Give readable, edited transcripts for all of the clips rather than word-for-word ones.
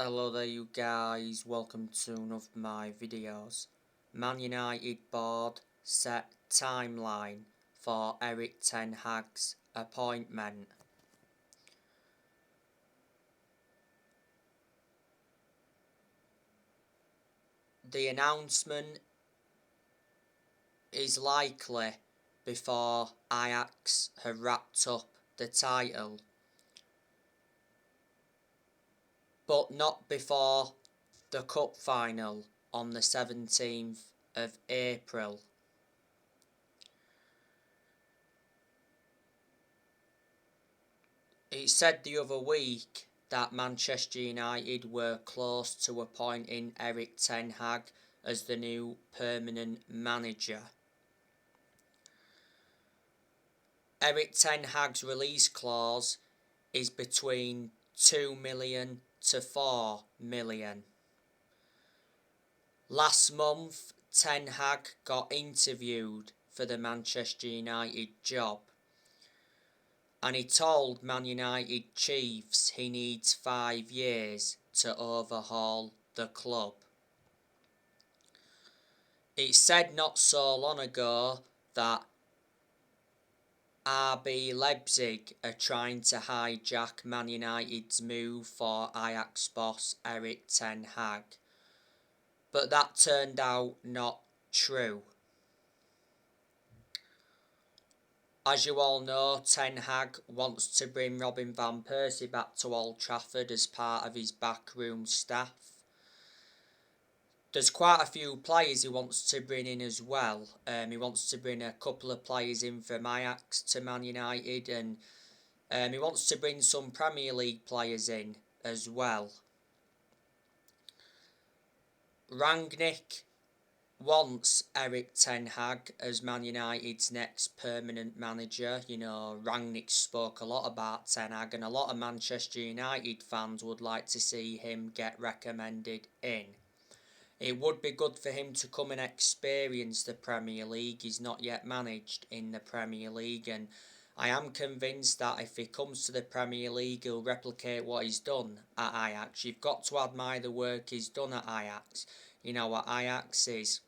Hello there you guys, welcome to one of my videos. Man United board set timeline for Erik Hags appointment. The announcement is likely before Ajax have wrapped up the title, but not before the cup final on the 17th of April. It said the other week that Manchester United were close to appointing Erik Hag as the new permanent manager. Erik Hag's release clause is between 2 million to 4 million. Last month, Hag got interviewed for the Manchester United job, and he told Man United chiefs he needs 5 years to overhaul the club. It said not so long ago that RB Leipzig are trying to hijack Man United's move for Ajax boss Erik Hag, but that turned out not true. As you all know, Hag wants to bring Robin van Persie back to Old Trafford as part of his backroom staff. There's quite a few players he wants to bring in as well. He wants to bring a couple of players in from Ajax to Man United, and he wants to bring some Premier League players in as well. Rangnick wants Erik Hag as Man United's next permanent manager. You know, Rangnick spoke a lot about Hag, and a lot of Manchester United fans would like to see him get recommended in. It would be good for him to come and experience the Premier League. He's not yet managed in the Premier League, and I am convinced that if he comes to the Premier League, he'll replicate what he's done at Ajax. You've got to admire the work he's done at Ajax. You know what Ajax is.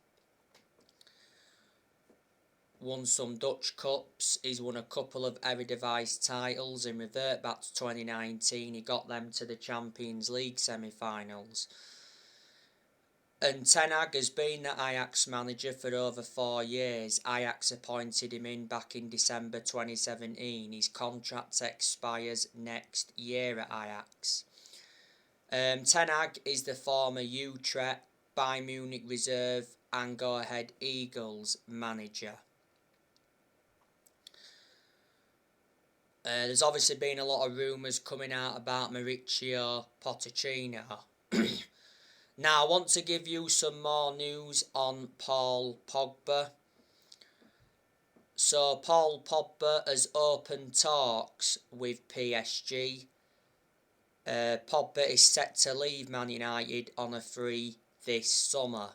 Won some Dutch Cups, he's won a couple of Eredivisie titles. In revert back to 2019, he got them to the Champions League semi-finals. And Hag has been the Ajax manager for over 4 years. Ajax appointed him in back in December 2017. His contract expires next year at Ajax. Hag is the former Utrecht, Bayern Munich reserve and Go Ahead Eagles manager. There's obviously been a lot of rumours coming out about Mauricio Pochettino. Now, I want to give you some more news on Paul Pogba. So, Paul Pogba has opened talks with PSG. Pogba is set to leave Man United on a free this summer.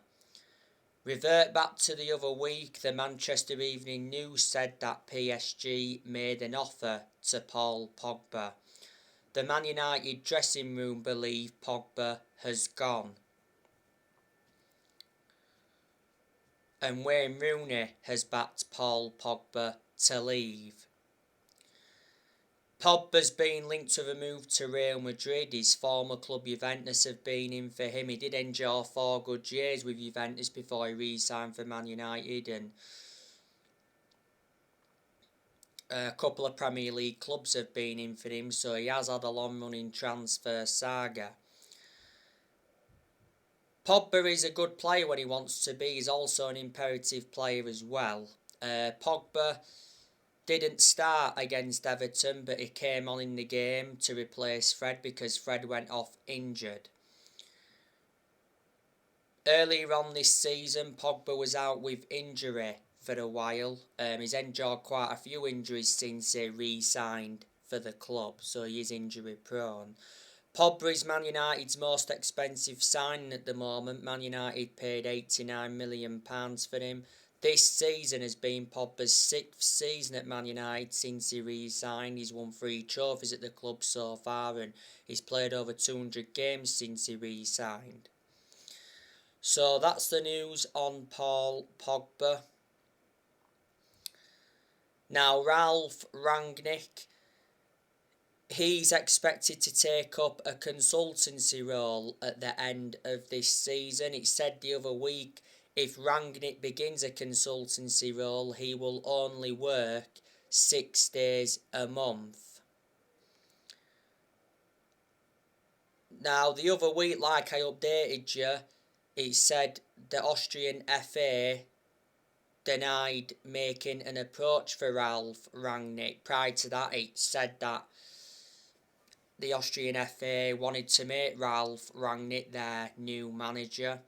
Revert back to the other week, the Manchester Evening News said that PSG made an offer to Paul Pogba. The Man United dressing room believe Pogba has gone. And Wayne Rooney has backed Paul Pogba to leave. Pogba's been linked to the move to Real Madrid. His former club Juventus have been in for him. He did enjoy 4 good years with Juventus before he re-signed for Man United, and a couple of Premier League clubs have been in for him, so he has had a long-running transfer saga. Pogba is a good player when he wants to be. He's also an imperative player as well. Pogba didn't start against Everton, but he came on in the game to replace Fred because Fred went off injured. Earlier on this season, Pogba was out with injury for a while. He's endured quite a few injuries since he re-signed for the club, so he is injury prone. Pogba is Man United's most expensive signing at the moment. Man United paid £89 million for him. This season has been Pogba's 6th season at Man United since he re-signed. He's won 3 trophies at the club so far, and he's played over 200 games since he re-signed. So that's the news on Paul Pogba. Now, Ralf Rangnick, he's expected to take up a consultancy role at the end of this season. It said the other week, if Rangnick begins a consultancy role, he will only work 6 days a month. Now, the other week, like I updated you, it said the Austrian FA denied making an approach for Ralf Rangnick. Prior to that, it said that the Austrian FA wanted to make Ralf Rangnick their new manager.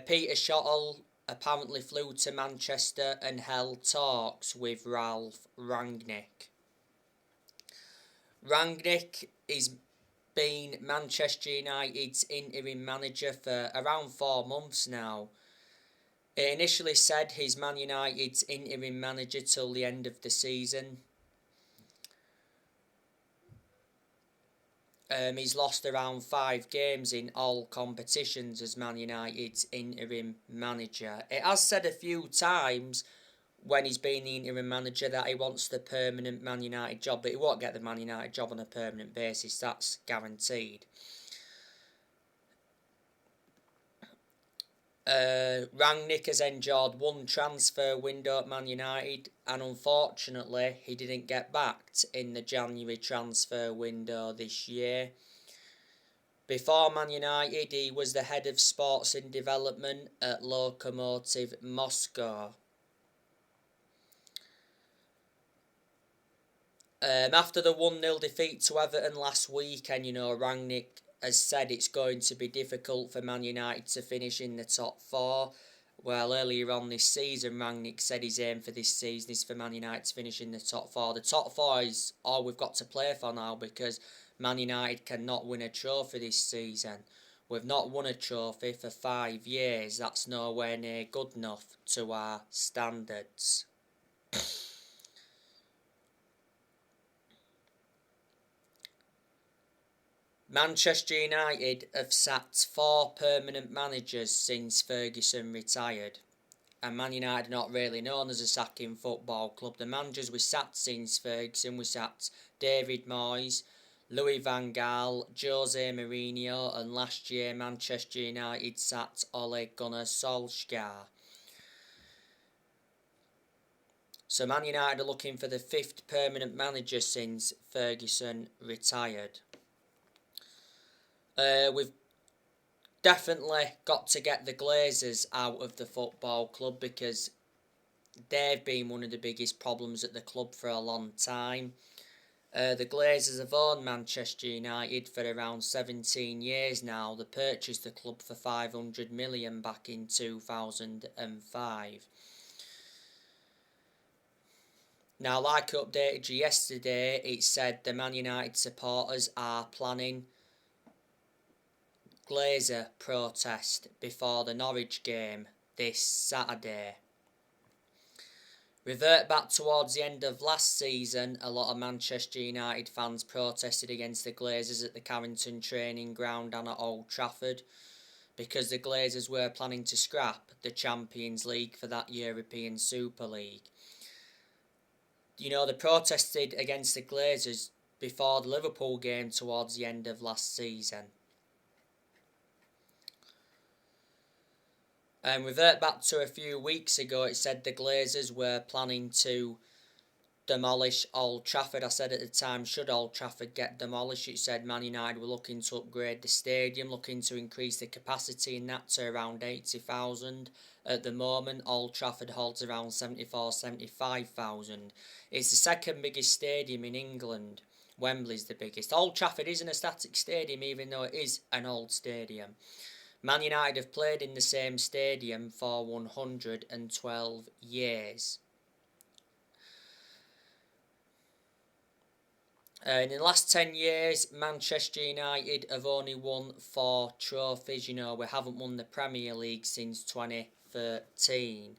Peter Schottel apparently flew to Manchester and held talks with Ralf Rangnick. Rangnick is been Manchester United's interim manager for around 4 months now. It initially said he's Man United's interim manager till the end of the season. He's lost around 5 games in all competitions as Man United's interim manager. It has said a few times when he's been the interim manager that he wants the permanent Man United job, but he won't get the Man United job on a permanent basis, that's guaranteed. Rangnick has endured 1 transfer window at Man United, and unfortunately he didn't get backed in the January transfer window this year. Before Man United, he was the head of sports and development at Lokomotiv Moscow. After the 1-0 defeat to Everton last weekend, Rangnick has said it's going to be difficult for Man United to finish in the top 4. Well, earlier on this season, Rangnick said his aim for this season is for Man United to finish in the top 4. The top 4 is all we've got to play for now because Man United cannot win a trophy this season. We've not won a trophy for 5 years. That's nowhere near good enough to our standards. Manchester United have sacked 4 permanent managers since Ferguson retired. And Man United are not really known as a sacking football club. The managers we sacked since Ferguson, we sacked David Moyes, Louis van Gaal, Jose Mourinho, and last year Manchester United sacked Ole Gunnar Solskjaer. So Man United are looking for the 5th permanent manager since Ferguson retired. We've definitely got to get the Glazers out of the football club because they've been one of the biggest problems at the club for a long time. The Glazers have owned Manchester United for around 17 years now. They purchased the club for $500 million back in 2005. Now, like I updated you yesterday, it said the Man United supporters are planning Glazer protest before the Norwich game this Saturday. Revert back towards the end of last season, a lot of Manchester United fans protested against the Glazers at the Carrington training ground and at Old Trafford because the Glazers were planning to scrap the Champions League for that European Super League. They protested against the Glazers before the Liverpool game towards the end of last season. And revert back to a few weeks ago, it said the Glazers were planning to demolish Old Trafford. I said at the time, should Old Trafford get demolished? It said Man United were looking to upgrade the stadium, looking to increase the capacity in that to around 80,000. At the moment, Old Trafford holds around 75,000. It's the 2nd biggest stadium in England. Wembley's the biggest. Old Trafford isn't a static stadium, even though it is an old stadium. Man United have played in the same stadium for 112 years. In the last 10 years, Manchester United have only won 4 trophies. We haven't won the Premier League since 2013.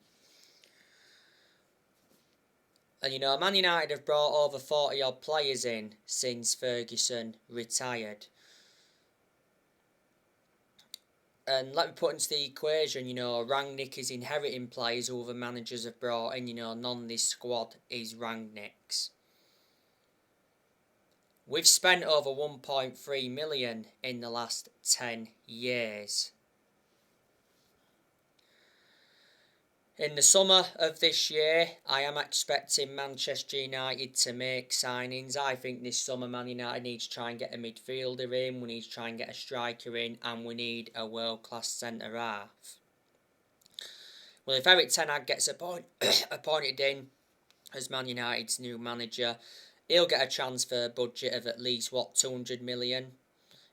And Man United have brought over 40 odd players in since Ferguson retired. And let me put into the equation, Rangnick is inheriting players who other managers have brought in, none of this squad is Rangnick's. We've spent over 1.3 million in the last 10 years. In the summer of this year, I am expecting Manchester United to make signings. I think this summer Man United needs to try and get a midfielder in, we need to try and get a striker in, and we need a world-class centre-half. Well, if Erik Ten Hag gets appointed in as Man United's new manager, he'll get a transfer budget of at least, 200 million?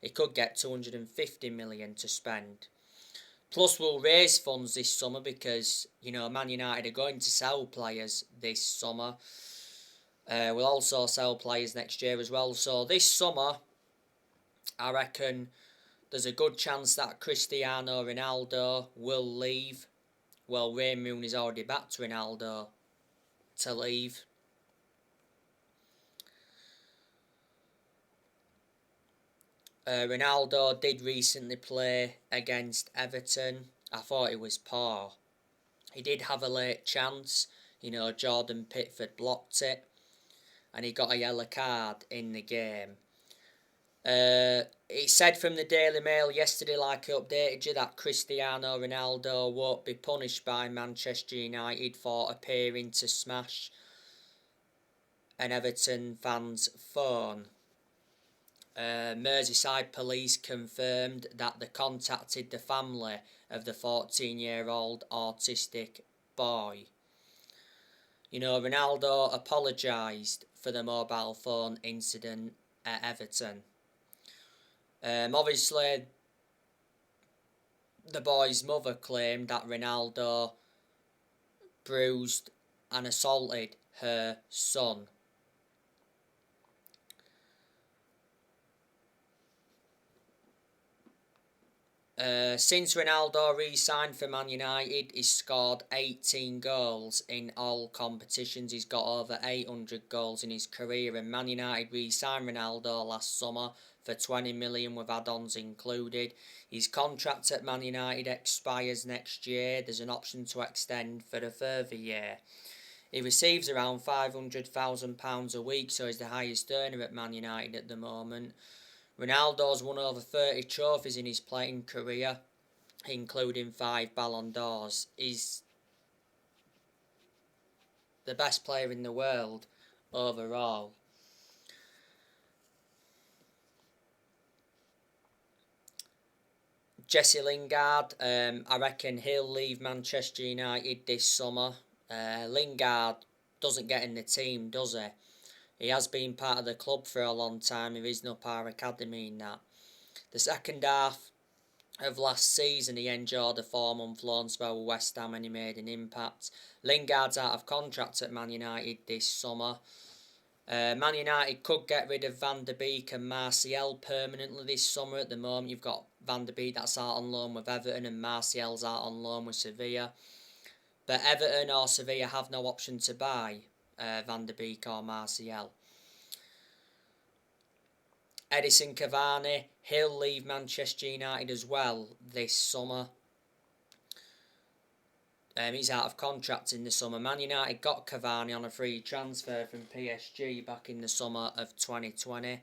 He could get 250 million to spend. Plus, we'll raise funds this summer because, Man United are going to sell players this summer. We'll also sell players next year as well. So this summer, I reckon there's a good chance that Cristiano Ronaldo will leave. Well, Wayne Rooney's already backed Ronaldo to leave. Ronaldo did recently play against Everton. I thought it was poor. He did have a late chance. Jordan Pickford blocked it. And he got a yellow card in the game. It said from the Daily Mail yesterday, like I updated you, that Cristiano Ronaldo won't be punished by Manchester United for appearing to smash an Everton fan's phone. Merseyside police confirmed that they contacted the family of the 14-year-old autistic boy. Ronaldo apologised for the mobile phone incident at Everton. Obviously, the boy's mother claimed that Ronaldo bruised and assaulted her son. Since Ronaldo re-signed for Man United, he's scored 18 goals in all competitions. He's got over 800 goals in his career, and Man United re-signed Ronaldo last summer for 20 million with add-ons included. His contract at Man United expires next year. There's an option to extend for a further year. He receives around £500,000 a week, so he's the highest earner at Man United at the moment. Ronaldo's won over 30 trophies in his playing career, including 5 Ballon d'Ors. He's the best player in the world overall. Jesse Lingard, I reckon he'll leave Manchester United this summer. Lingard doesn't get in the team, does he? He has been part of the club for a long time. He is no part of academy in that. The second half of last season, he enjoyed a 4-month loan spell with West Ham and he made an impact. Lingard's out of contract at Man United this summer. Man United could get rid of Van der Beek and Martial permanently this summer. At the moment, you've got Van der Beek that's out on loan with Everton and Martial's out on loan with Sevilla. But Everton or Sevilla have no option to buy Van der Beek or Martial. Edison Cavani, he'll leave Manchester United as well this summer. He's out of contract in the summer. Man United got Cavani on a free transfer from PSG back in the summer of 2020.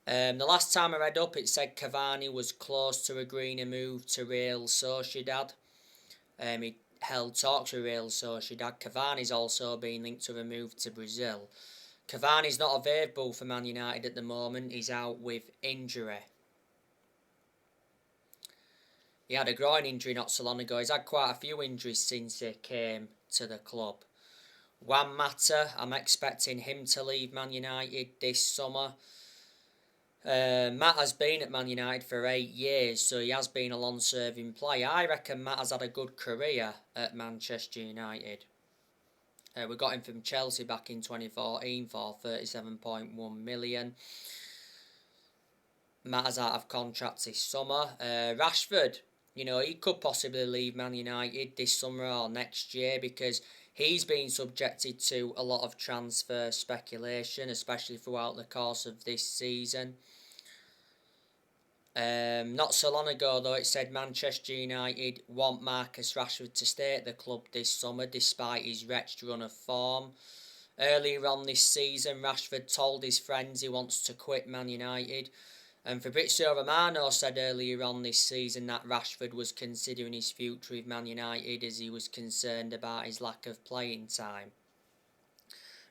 The last time I read up, it said Cavani was close to agreeing a move to Real Sociedad. He held talks with Real Sociedad. Cavani's also been linked to a move to Brazil. Cavani's not available for Man United at the moment. He's out with injury. He had a groin injury not so long ago. He's had quite a few injuries since he came to the club. Juan Mata, I'm expecting him to leave Man United this summer. Mata's been at Man United for 8 years, so he has been a long-serving player. I reckon Mata's had a good career at Manchester United. We got him from Chelsea back in 2014 for 37.1 million. Mata's out of contract this summer. Rashford, he could possibly leave Man United this summer or next year because He's been subjected to a lot of transfer speculation, especially throughout the course of this season. Not so long ago, though, it said Manchester United want Marcus Rashford to stay at the club this summer despite his wretched run of form. Earlier on this season, Rashford told his friends he wants to quit Man United. And Fabrizio Romano said earlier on this season that Rashford was considering his future with Man United as he was concerned about his lack of playing time.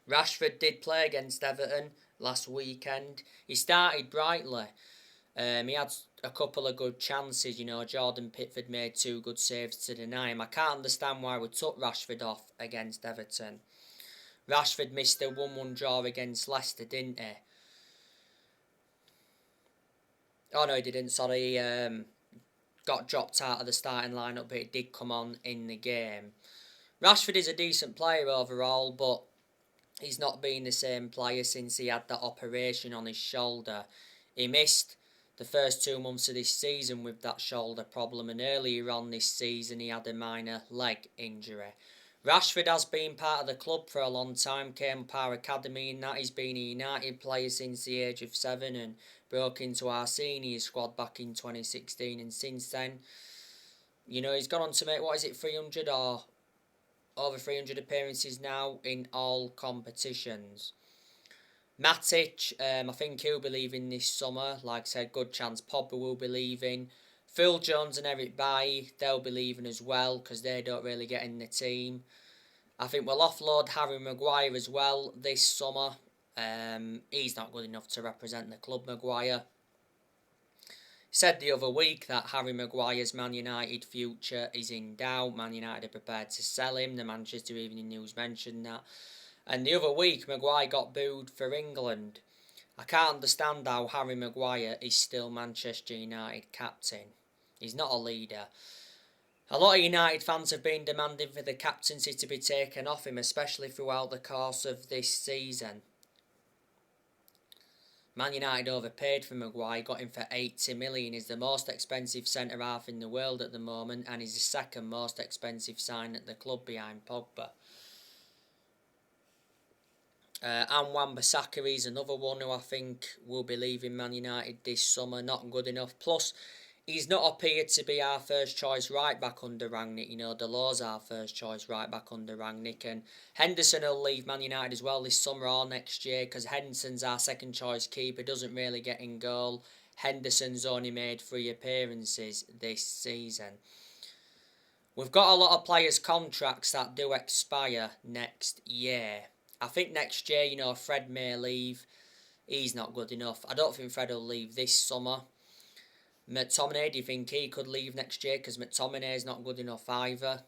Rashford did play against Everton last weekend. He started brightly. He had a couple of good chances, Jordan Pickford made 2 good saves to deny him. I can't understand why we took Rashford off against Everton. Rashford missed a 1-1 draw against Leicester, didn't he? Oh no, he didn't, sorry. He got dropped out of the starting lineup, but he did come on in the game. Rashford is a decent player overall, but he's not been the same player since he had that operation on his shoulder. He missed the first 2 months of this season with that shoulder problem, and earlier on this season he had a minor leg injury. Rashford has been part of the club for a long time, came up our academy, and that he's been a United player since the age of 7 and broke into our senior squad back in 2016, and since then, he's gone on to make, 300 or over 300 appearances now in all competitions. Matic, I think he'll be leaving this summer. Like I said, good chance Pogba will be leaving. Phil Jones and Erik, they'll be leaving as well because they don't really get in the team. I think we'll offload Harry Maguire as well this summer. He's not good enough to represent the club, Maguire. Said the other week that Harry Maguire's Man United future is in doubt. Man United are prepared to sell him. The Manchester Evening News mentioned that. And the other week, Maguire got booed for England. I can't understand how Harry Maguire is still Manchester United captain. He's not a leader. A lot of United fans have been demanding for the captaincy to be taken off him, especially throughout the course of this season. Man United overpaid for Maguire, got him for 80 million. He's the most expensive centre-half in the world at the moment, and he's the second most expensive sign at the club behind Pogba. And Wan-Bissaka is another one who I think will be leaving Man United this summer. Not good enough. Plus, he's not appeared to be our first choice right back under Rangnick. Delor's our first choice right back under Rangnick. And Henderson will leave Man United as well this summer or next year because Henderson's our second choice keeper. Doesn't really get in goal. Henderson's only made 3 appearances this season. We've got a lot of players' contracts that do expire next year. I think next year, Fred may leave. He's not good enough. I don't think Fred will leave this summer. McTominay, do you think he could leave next year? Because McTominay is not good enough either.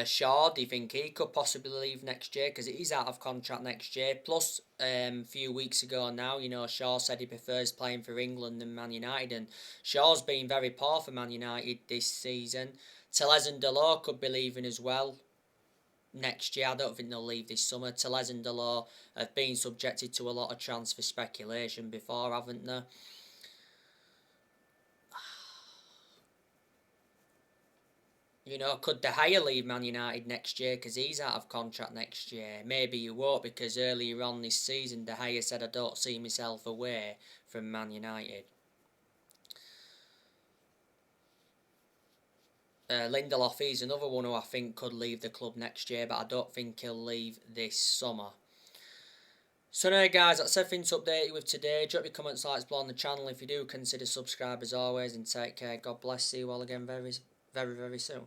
Shaw, do you think he could possibly leave next year? Because he's out of contract next year. Plus, a few weeks ago now, Shaw said he prefers playing for England than Man United. And Shaw's been very poor for Man United this season. Telles and Delors could be leaving as well next year. I don't think they'll leave this summer. Telles and Delors have been subjected to a lot of transfer speculation before, haven't they? Could De Gea leave Man United next year because he's out of contract next year? Maybe he won't because earlier on this season De Gea said, I don't see myself away from Man United. Lindelof is another one who I think could leave the club next year, but I don't think he'll leave this summer. So now guys, that's everything to update you with today. Drop your comments, likes below on the channel if you do. Consider subscribe as always, and take care. God bless. See you all again very, very, very soon.